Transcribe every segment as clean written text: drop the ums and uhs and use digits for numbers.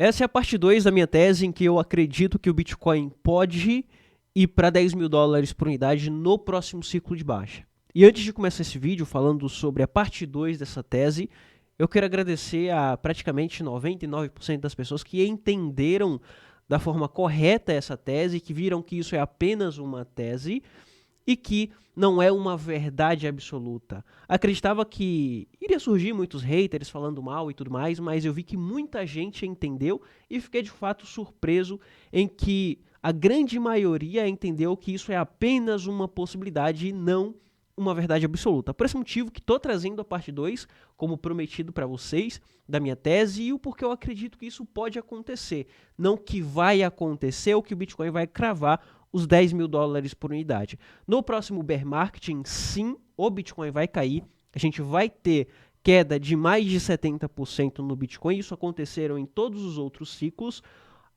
Essa é a parte 2 da minha tese em que eu acredito que o Bitcoin pode ir para 10 mil dólares por unidade no próximo ciclo de baixa. E antes de começar esse vídeo falando sobre a parte 2 dessa tese, eu quero agradecer a praticamente 99% das pessoas que entenderam da forma correta essa tese, que viram que isso é apenas uma tese e que não é uma verdade absoluta. Acreditava que iria surgir muitos haters falando mal e tudo mais, mas eu vi que muita gente entendeu e fiquei de fato surpreso em que a grande maioria entendeu que isso é apenas uma possibilidade e não uma verdade absoluta. Por esse motivo que estou trazendo a parte 2, como prometido para vocês, da minha tese, e o porquê eu acredito que isso pode acontecer. Não que vai acontecer ou que o Bitcoin vai cravar os 10 mil dólares por unidade. No próximo bear market, sim, o Bitcoin vai cair, a gente vai ter queda de mais de 70% no Bitcoin, isso aconteceram em todos os outros ciclos.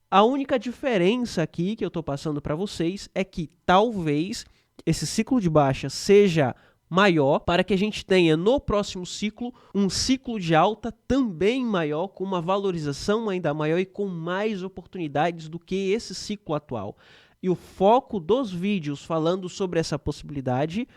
A única diferença aqui que eu estou passando para vocês é que talvez esse ciclo de baixa seja maior para que a gente tenha no próximo ciclo um ciclo de alta também maior, com uma valorização ainda maior e com mais oportunidades do que esse ciclo atual. E o foco dos vídeos falando sobre essa possibilidade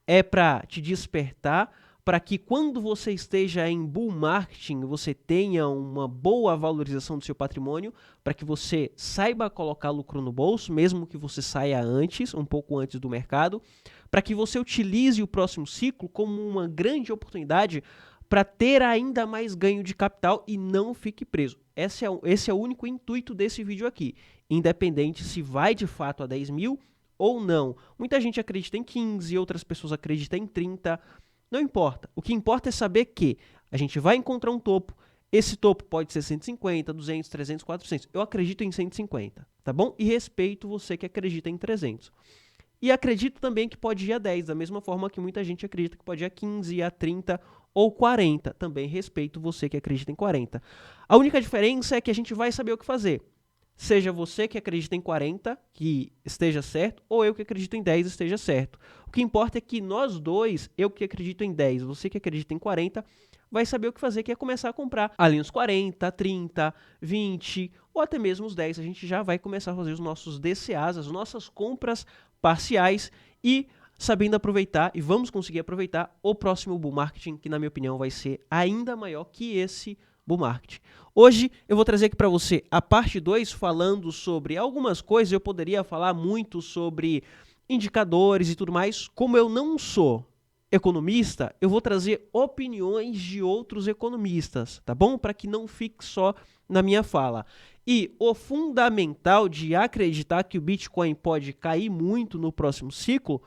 é para te despertar, para que quando você esteja em bull marketing, você tenha uma boa valorização do seu patrimônio, para que você saiba colocar lucro no bolso, mesmo que você saia antes, um pouco antes do mercado, para que você utilize o próximo ciclo como uma grande oportunidade para ter ainda mais ganho de capital e não fique preso. Esse é o único intuito desse vídeo aqui, independente se vai de fato a 10 mil ou não. Muita gente acredita em 15, outras pessoas acreditam em 30, não importa. O que importa é saber que a gente vai encontrar um topo, esse topo pode ser 150, 200, 300, 400. Eu acredito em 150, tá bom? E respeito você que acredita em 300. E acredito também que pode ir a 10, da mesma forma que muita gente acredita que pode ir a 15, a 30 ou 40. Também respeito você que acredita em 40. A única diferença é que a gente vai saber o que fazer. Seja você que acredita em 40, que esteja certo, ou eu que acredito em 10, esteja certo. O que importa é que nós dois, eu que acredito em 10, você que acredita em 40, vai saber o que fazer, que é começar a comprar ali uns 40, 30, 20 ou até mesmo os 10. A gente já vai começar a fazer os nossos DCAs, as nossas compras parciais e sabendo aproveitar, e vamos conseguir aproveitar o próximo bull market, que na minha opinião vai ser ainda maior que esse bull market. Hoje eu vou trazer aqui para você a parte 2 falando sobre algumas coisas. Eu poderia falar muito sobre indicadores e tudo mais. Como eu não sou economista, eu vou trazer opiniões de outros economistas, tá bom? Para que não fique só na minha fala. E o fundamental de acreditar que o Bitcoin pode cair muito no próximo ciclo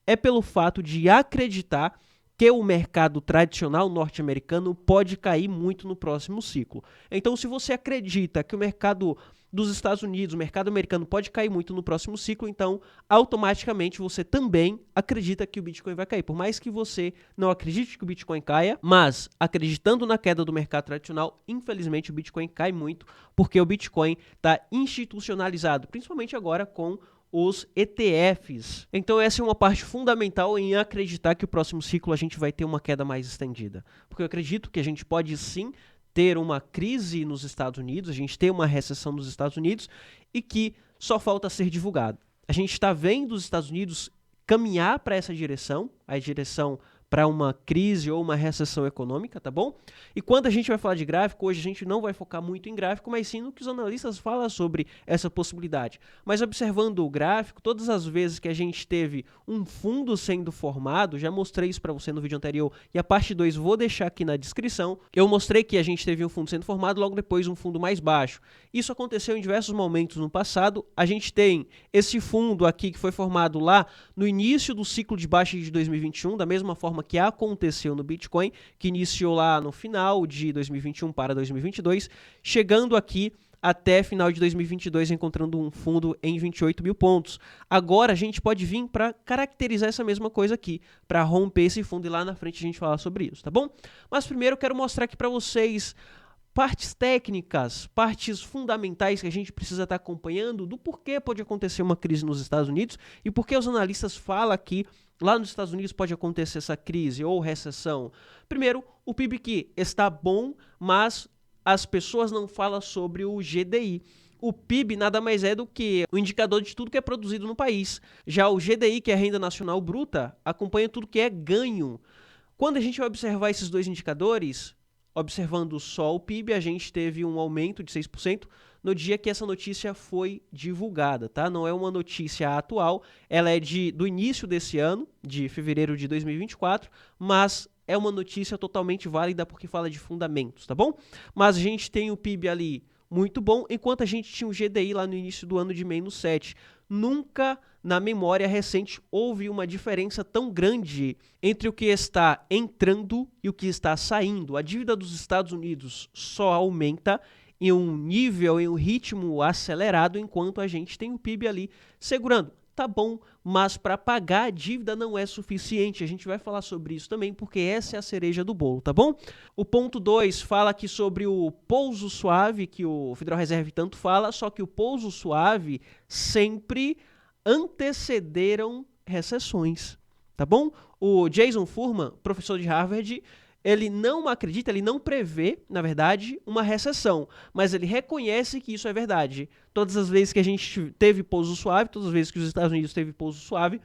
é pelo fato de acreditar que o mercado tradicional norte-americano pode cair muito no próximo ciclo. Então, se você acredita que o mercado dos Estados Unidos, o mercado americano pode cair muito no próximo ciclo, então automaticamente você também acredita que o Bitcoin vai cair. Por mais que você não acredite que o Bitcoin caia, mas acreditando na queda do mercado tradicional, infelizmente o Bitcoin cai muito, porque o Bitcoin está institucionalizado, principalmente agora com os ETFs. Então essa é uma parte fundamental em acreditar que o próximo ciclo a gente vai ter uma queda mais estendida. Porque eu acredito que a gente pode sim ter uma crise nos Estados Unidos, a gente ter uma recessão nos Estados Unidos e que só falta ser divulgado. A gente está vendo os Estados Unidos caminhar para essa direção, a direção para uma crise ou uma recessão econômica, tá bom? E quando a gente vai falar de gráfico, hoje a gente não vai focar muito em gráfico, mas sim no que os analistas falam sobre essa possibilidade. Mas observando o gráfico, todas as vezes que a gente teve um fundo sendo formado, já mostrei isso para você no vídeo anterior, e a parte 2 vou deixar aqui na descrição, eu mostrei que a gente teve um fundo sendo formado, logo depois um fundo mais baixo. Isso aconteceu em diversos momentos no passado. A gente tem esse fundo aqui que foi formado lá no início do ciclo de baixa de 2021, da mesma forma que aconteceu no Bitcoin, que iniciou lá no final de 2021 para 2022, chegando aqui até final de 2022, encontrando um fundo em 28 mil pontos. Agora a gente pode vir para caracterizar essa mesma coisa aqui, para romper esse fundo e lá na frente a gente falar sobre isso, tá bom? Mas primeiro eu quero mostrar aqui para vocês partes técnicas, partes fundamentais que a gente precisa estar acompanhando do porquê pode acontecer uma crise nos Estados Unidos e por que os analistas falam que lá nos Estados Unidos pode acontecer essa crise ou recessão. Primeiro, o PIB que está bom, mas as pessoas não falam sobre o GDI. O PIB nada mais é do que o indicador de tudo que é produzido no país. Já o GDI, que é a renda nacional bruta, acompanha tudo que é ganho. Quando a gente vai observar esses dois indicadores, observando só o PIB, a gente teve um aumento de 6% no dia que essa notícia foi divulgada, tá? Não é uma notícia atual, ela é do início desse ano, de fevereiro de 2024, mas é uma notícia totalmente válida porque fala de fundamentos, tá bom? Mas a gente tem o PIB ali muito bom, enquanto a gente tinha o GDI lá no início do ano de menos 7. Nunca na memória recente houve uma diferença tão grande entre o que está entrando e o que está saindo. A dívida dos Estados Unidos só aumenta em um nível, em um ritmo acelerado, enquanto a gente tem o PIB ali segurando. Tá bom, mas para pagar a dívida não é suficiente. A gente vai falar sobre isso também, porque essa é a cereja do bolo, tá bom? O ponto 2 fala aqui sobre o pouso suave, que o Federal Reserve tanto fala, só que o pouso suave sempre antecederam recessões, tá bom? O Jason Furman, professor de Harvard, ele não acredita, ele não prevê, na verdade, uma recessão, mas ele reconhece que isso é verdade. Todas as vezes que a gente teve pouso suave, todas as vezes que os Estados Unidos teve pouso suave,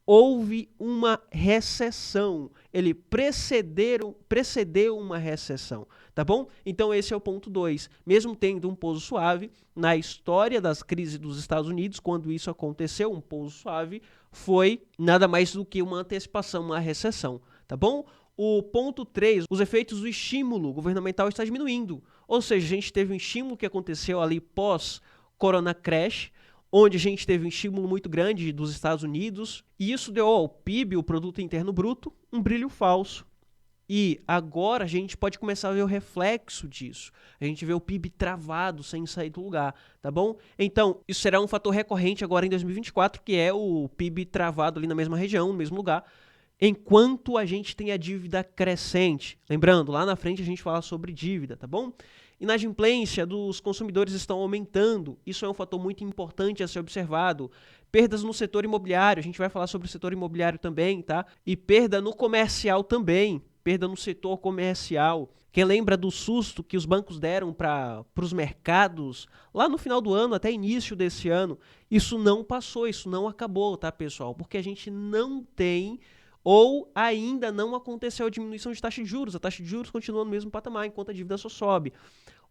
houve uma recessão. Ele precedeu uma recessão, tá bom? Então esse é o ponto 2. Mesmo tendo um pouso suave, na história das crises dos Estados Unidos, quando isso aconteceu, um pouso suave, foi nada mais do que uma antecipação, uma recessão, tá bom? O ponto 3, os efeitos do estímulo governamental está diminuindo. Ou seja, a gente teve um estímulo que aconteceu ali pós-Corona Crash, onde a gente teve um estímulo muito grande dos Estados Unidos, e isso deu ao PIB, o Produto Interno Bruto, um brilho falso. E agora a gente pode começar a ver o reflexo disso. A gente vê o PIB travado, sem sair do lugar, tá bom? Então, isso será um fator recorrente agora em 2024, que é o PIB travado ali na mesma região, no mesmo lugar, enquanto a gente tem a dívida crescente. Lembrando, lá na frente a gente fala sobre dívida, tá bom? Inadimplência dos consumidores estão aumentando. Isso é um fator muito importante a ser observado. Perdas no setor imobiliário, a gente vai falar sobre o setor imobiliário também, tá? E perda no comercial também. Perda no setor comercial. Quem lembra do susto que os bancos deram para os mercados lá no final do ano, até início desse ano, isso não passou, isso não acabou, tá, pessoal? Porque a gente não tem ou ainda não aconteceu a diminuição de taxa de juros. A taxa de juros continua no mesmo patamar, enquanto a dívida só sobe.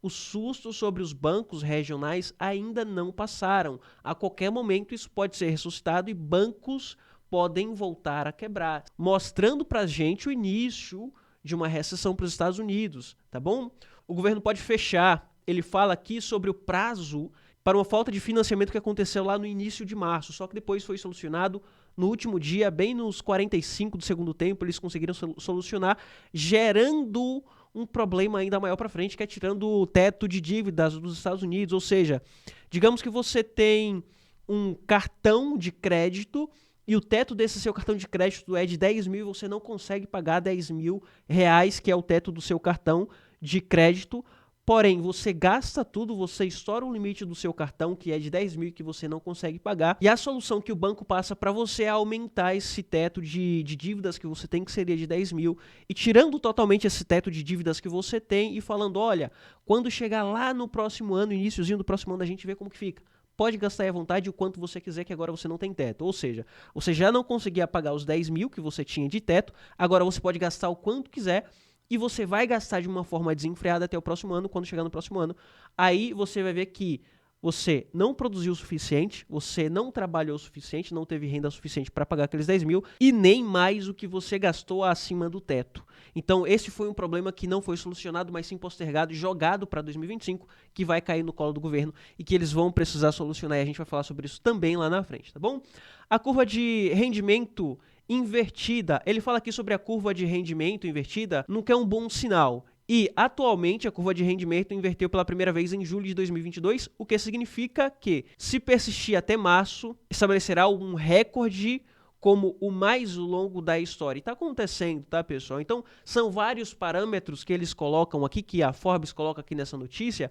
Os sustos sobre os bancos regionais ainda não passaram. A qualquer momento isso pode ser ressuscitado e bancos podem voltar a quebrar, mostrando para a gente o início de uma recessão para os Estados Unidos, tá bom? O governo pode fechar. Ele fala aqui sobre o prazo para uma falta de financiamento que aconteceu lá no início de março, só que depois foi solucionado no último dia, bem nos 45 do segundo tempo, eles conseguiram solucionar, gerando um problema ainda maior para frente, que é tirando o teto de dívidas dos Estados Unidos. Ou seja, digamos que você tem um cartão de crédito e o teto desse seu cartão de crédito é de 10 mil e você não consegue pagar 10 mil reais, que é o teto do seu cartão de crédito. Porém, você gasta tudo, você estoura o limite do seu cartão, que é de 10 mil, que você não consegue pagar. E a solução que o banco passa para você é aumentar esse teto de dívidas que você tem, que seria de 10 mil, e tirando totalmente esse teto de dívidas que você tem e falando, olha, quando chegar lá no próximo ano, iniciozinho do próximo ano, a gente vê como que fica. Pode gastar à vontade o quanto você quiser, que agora você não tem teto. Ou seja, você já não conseguia pagar os 10 mil que você tinha de teto, agora você pode gastar o quanto quiser, e você vai gastar de uma forma desenfreada até o próximo ano. Quando chegar no próximo ano, aí você vai ver que você não produziu o suficiente, você não trabalhou o suficiente, não teve renda suficiente para pagar aqueles 10 mil e nem mais o que você gastou acima do teto. Então esse foi um problema que não foi solucionado, mas sim postergado e jogado para 2025, que vai cair no colo do governo e que eles vão precisar solucionar, e a gente vai falar sobre isso também lá na frente, tá bom? A curva de rendimento invertida, ele fala aqui sobre a curva de rendimento invertida, nunca é um bom sinal. E, atualmente, a curva de rendimento inverteu pela primeira vez em julho de 2022, o que significa que, se persistir até março, estabelecerá um recorde como o mais longo da história. E está acontecendo, tá, pessoal? Então, são vários parâmetros que eles colocam aqui, que a Forbes coloca aqui nessa notícia,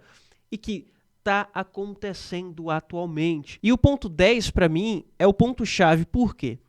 e que está acontecendo atualmente. E o ponto 10, para mim, é o ponto-chave. Por quê?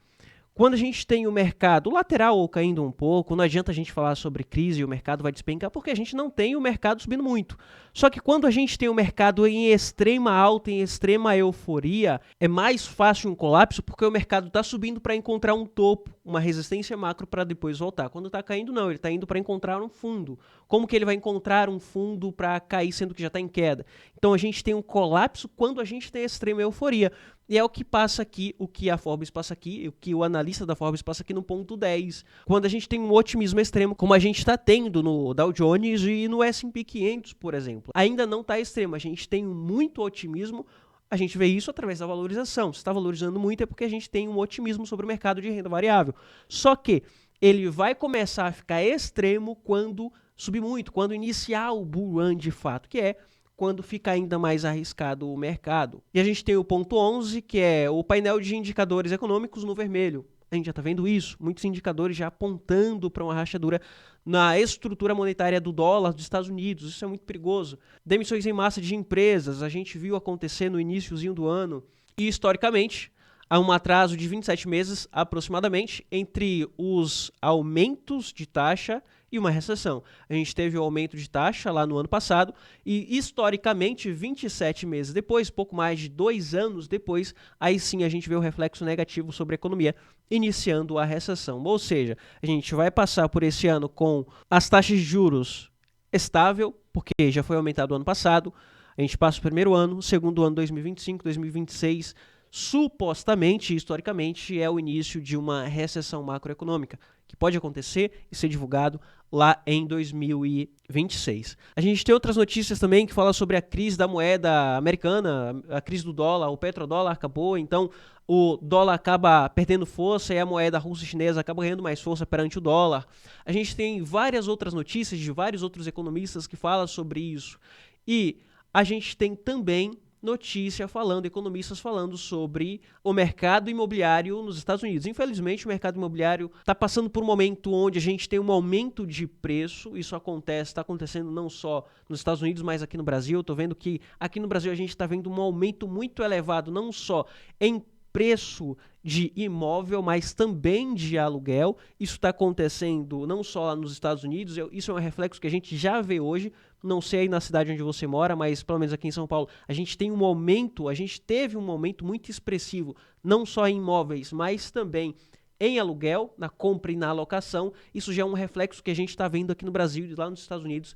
Quando a gente tem o mercado lateral caindo um pouco, não adianta a gente falar sobre crise e o mercado vai despencar, porque a gente não tem o mercado subindo muito. Só que quando a gente tem o mercado em extrema alta, em extrema euforia, é mais fácil um colapso, porque o mercado está subindo para encontrar um topo, uma resistência macro para depois voltar. Quando está caindo, não, ele está indo para encontrar um fundo. Como que ele vai encontrar um fundo para cair, sendo que já está em queda? Então a gente tem um colapso quando a gente tem extrema euforia. E é o que passa aqui, o que a Forbes passa aqui, o que o analista da Forbes passa aqui no ponto 10. Quando a gente tem um otimismo extremo, como a gente está tendo no Dow Jones e no S&P 500, por exemplo. Ainda não está extremo, a gente tem muito otimismo, a gente vê isso através da valorização. Se está valorizando muito é porque a gente tem um otimismo sobre o mercado de renda variável. Só que ele vai começar a ficar extremo quando subir muito, quando iniciar o bull run de fato, que é quando fica ainda mais arriscado o mercado. E a gente tem o ponto 11, que é o painel de indicadores econômicos no vermelho. A gente já está vendo isso, muitos indicadores já apontando para uma rachadura na estrutura monetária do dólar dos Estados Unidos. Isso é muito perigoso. Demissões em massa de empresas, a gente viu acontecer no iníciozinho do ano. E, historicamente, há um atraso de 27 meses, aproximadamente, entre os aumentos de taxa e uma recessão. A gente teve o aumento de taxa lá no ano passado e, historicamente, 27 meses depois, pouco mais de 2 anos depois, aí sim a gente vê o reflexo negativo sobre a economia, iniciando a recessão. Ou seja, a gente vai passar por esse ano com as taxas de juros estável, porque já foi aumentado o ano passado, a gente passa o primeiro ano, o segundo ano 2025, 2026, supostamente, historicamente, é o início de uma recessão macroeconômica, que pode acontecer e ser divulgado lá em 2026. A gente tem outras notícias também que falam sobre a crise da moeda americana, a crise do dólar, o petrodólar acabou, então o dólar acaba perdendo força e a moeda russa e chinesa acaba ganhando mais força perante o dólar. A gente tem várias outras notícias de vários outros economistas que falam sobre isso. E a gente tem também notícia falando, economistas falando sobre o mercado imobiliário nos Estados Unidos. Infelizmente, o mercado imobiliário está passando por um momento onde a gente tem um aumento de preço. Isso acontece, está acontecendo não só nos Estados Unidos, mas aqui no Brasil. Eu estou vendo que aqui no Brasil a gente está vendo um aumento muito elevado, não só em preço de imóvel, mas também de aluguel. Isso está acontecendo não só lá nos Estados Unidos, isso é um reflexo que a gente já vê hoje. Não sei aí na cidade onde você mora, mas pelo menos aqui em São Paulo, a gente tem um aumento, a gente teve um aumento muito expressivo, não só em imóveis, mas também em aluguel, na compra e na alocação. Isso já é um reflexo que a gente está vendo aqui no Brasil e lá nos Estados Unidos.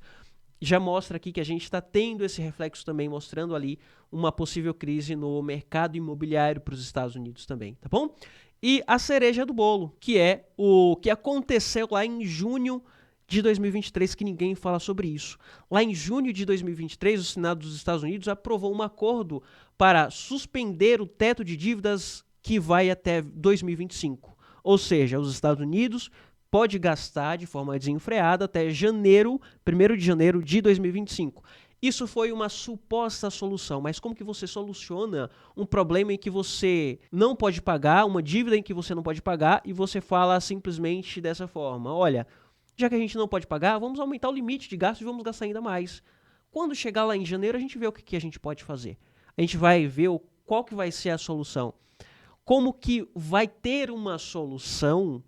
Já mostra aqui que a gente está tendo esse reflexo também, mostrando ali uma possível crise no mercado imobiliário para os Estados Unidos também, tá bom? E a cereja do bolo, que é o que aconteceu lá em junho de 2023, que ninguém fala sobre isso. Lá em junho de 2023, o Senado dos Estados Unidos aprovou um acordo para suspender o teto de dívidas que vai até 2025. Ou seja, os Estados Unidos pode gastar de forma desenfreada até janeiro, 1º de janeiro de 2025. Isso foi uma suposta solução, mas como que você soluciona um problema em que você não pode pagar, uma dívida em que você não pode pagar, e você fala simplesmente dessa forma: olha, já que a gente não pode pagar, vamos aumentar o limite de gasto e vamos gastar ainda mais. Quando chegar lá em janeiro, a gente vê o que a gente pode fazer. A gente vai ver qual que vai ser a solução. Como que vai ter uma solução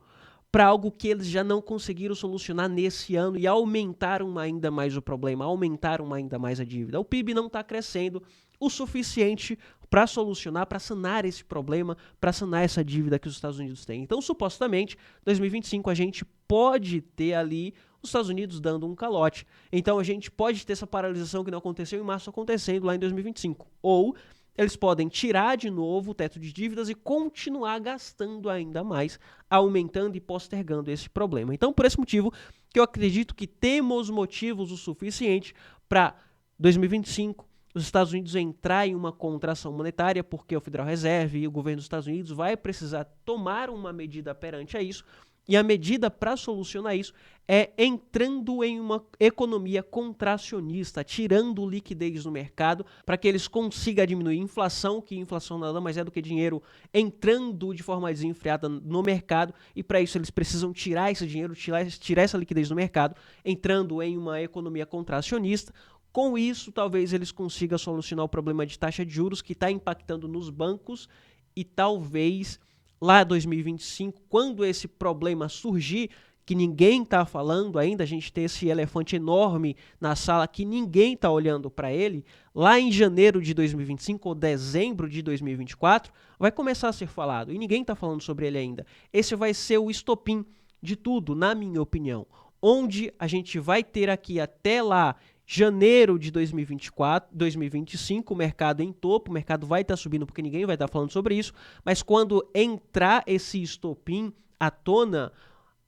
para algo que eles já não conseguiram solucionar nesse ano e aumentaram ainda mais o problema, aumentaram ainda mais a dívida. O PIB não está crescendo o suficiente para solucionar, para sanar esse problema, para sanar essa dívida que os Estados Unidos têm. Então, supostamente, 2025 a gente pode ter ali os Estados Unidos dando um calote. Então, a gente pode ter essa paralisação que não aconteceu em março acontecendo lá em 2025. Ou eles podem tirar de novo o teto de dívidas e continuar gastando ainda mais, aumentando e postergando esse problema. Então, por esse motivo, que eu acredito que temos motivos o suficiente para 2025 os Estados Unidos entrar em uma contração monetária, porque o Federal Reserve e o governo dos Estados Unidos vai precisar tomar uma medida perante a isso. E a medida para solucionar isso é entrando em uma economia contracionista, tirando liquidez no mercado para que eles consigam diminuir a inflação, que inflação nada mais é do que dinheiro entrando de forma desenfreada no mercado, e para isso eles precisam tirar esse dinheiro, tirar essa liquidez do mercado, entrando em uma economia contracionista. Com isso, talvez eles consigam solucionar o problema de taxa de juros que está impactando nos bancos e talvez lá 2025, quando esse problema surgir, que ninguém está falando ainda, a gente tem esse elefante enorme na sala que ninguém está olhando para ele, lá em janeiro de 2025 ou dezembro de 2024, vai começar a ser falado, e ninguém está falando sobre ele ainda. Esse vai ser o estopim de tudo, na minha opinião, onde a gente vai ter aqui até lá janeiro de 2024, 2025, o mercado em topo, o mercado vai estar subindo porque ninguém vai estar falando sobre isso, mas quando entrar esse estopim à tona,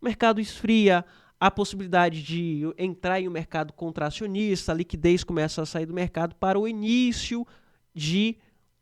o mercado esfria, a possibilidade de entrar em um mercado contracionista, a liquidez começa a sair do mercado para o início de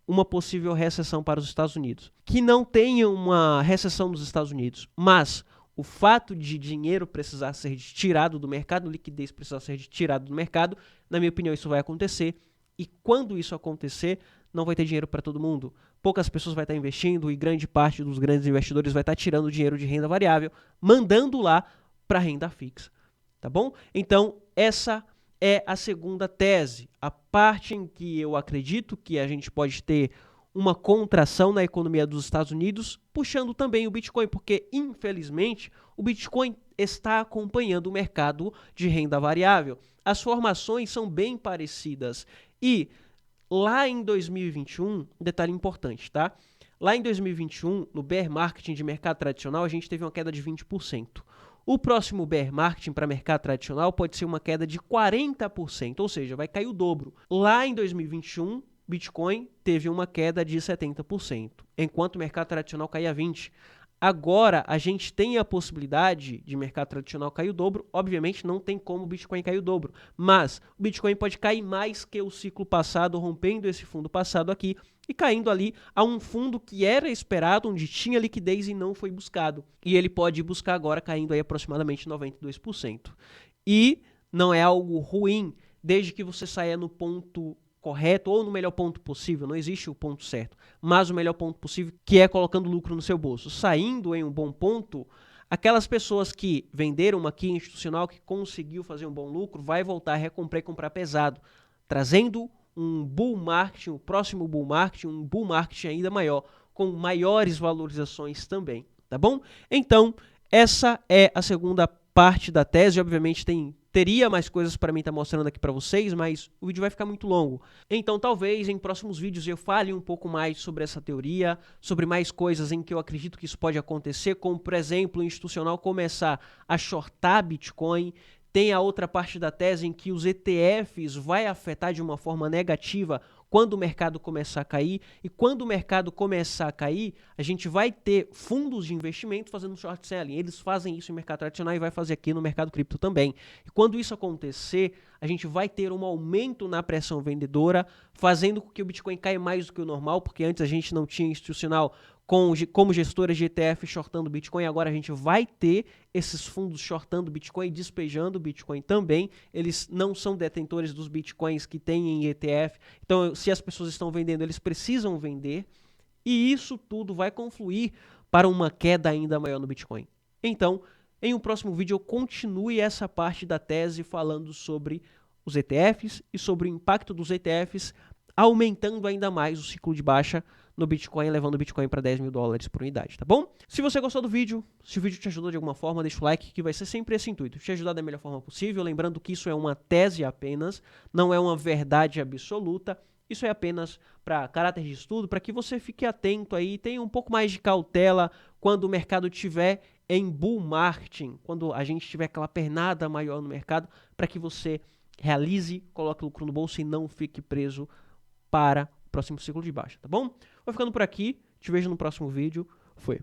uma possível recessão para os Estados Unidos. Que não tenha uma recessão nos Estados Unidos, mas o fato de dinheiro precisar ser tirado do mercado, liquidez precisar ser tirado do mercado, na minha opinião, isso vai acontecer. E quando isso acontecer, não vai ter dinheiro para todo mundo. Poucas pessoas vão estar investindo e grande parte dos grandes investidores vai estar tirando dinheiro de renda variável, mandando lá para renda fixa. Tá bom? Então, essa é a segunda tese. A parte em que eu acredito que a gente pode ter uma contração na economia dos Estados Unidos, puxando também o Bitcoin, porque, infelizmente, o Bitcoin está acompanhando o mercado de renda variável. As formações são bem parecidas. E lá em 2021, detalhe importante, tá? Lá em 2021, no bear market de mercado tradicional, a gente teve uma queda de 20%. O próximo bear market para mercado tradicional pode ser uma queda de 40%, ou seja, vai cair o dobro. Lá em 2021, Bitcoin teve uma queda de 70%, enquanto o mercado tradicional caía 20%. Agora, a gente tem a possibilidade de mercado tradicional cair o dobro. Obviamente, não tem como o Bitcoin cair o dobro. Mas o Bitcoin pode cair mais que o ciclo passado, rompendo esse fundo passado aqui e caindo ali a um fundo que era esperado, onde tinha liquidez e não foi buscado. E ele pode buscar agora caindo aí aproximadamente 92%. E não é algo ruim, desde que você saia no ponto correto ou no melhor ponto possível, não existe o ponto certo, mas o melhor ponto possível, que é colocando lucro no seu bolso. Saindo em um bom ponto, aquelas pessoas que venderam uma key institucional que conseguiu fazer um bom lucro, vai voltar a recomprar e comprar pesado, trazendo um bull market, o próximo bull market, um bull market ainda maior, com maiores valorizações também, tá bom? Então, essa é a segunda parte da tese. Obviamente teria mais coisas para mim estar mostrando aqui para vocês, mas o vídeo vai ficar muito longo. Então talvez em próximos vídeos eu fale um pouco mais sobre essa teoria, sobre mais coisas em que eu acredito que isso pode acontecer, como por exemplo o institucional começar a shortar Bitcoin. Tem a outra parte da tese em que os ETFs vai afetar de uma forma negativa quando o mercado começar a cair, e quando o mercado começar a cair, a gente vai ter fundos de investimento fazendo short selling. Eles fazem isso no mercado tradicional e vai fazer aqui no mercado cripto também. E quando isso acontecer, a gente vai ter um aumento na pressão vendedora, fazendo com que o Bitcoin caia mais do que o normal, porque antes a gente não tinha institucional como gestoras de ETF shortando Bitcoin, agora a gente vai ter esses fundos shortando Bitcoin e despejando Bitcoin também. Eles não são detentores dos Bitcoins que tem em ETF, então se as pessoas estão vendendo, eles precisam vender, e isso tudo vai confluir para uma queda ainda maior no Bitcoin. Então, em um próximo vídeo eu continue essa parte da tese falando sobre os ETFs e sobre o impacto dos ETFs aumentando ainda mais o ciclo de baixa no Bitcoin, levando o Bitcoin para 10 mil dólares por unidade, tá bom? Se você gostou do vídeo, se o vídeo te ajudou de alguma forma, deixa o like, que vai ser sempre esse intuito, te ajudar da melhor forma possível, lembrando que isso é uma tese apenas, não é uma verdade absoluta, isso é apenas para caráter de estudo, para que você fique atento aí, tenha um pouco mais de cautela quando o mercado estiver em bull marketing, quando a gente tiver aquela pernada maior no mercado, para que você realize, coloque lucro no bolso e não fique preso para o próximo ciclo de baixa, tá bom? Vou ficando por aqui, te vejo no próximo vídeo, foi.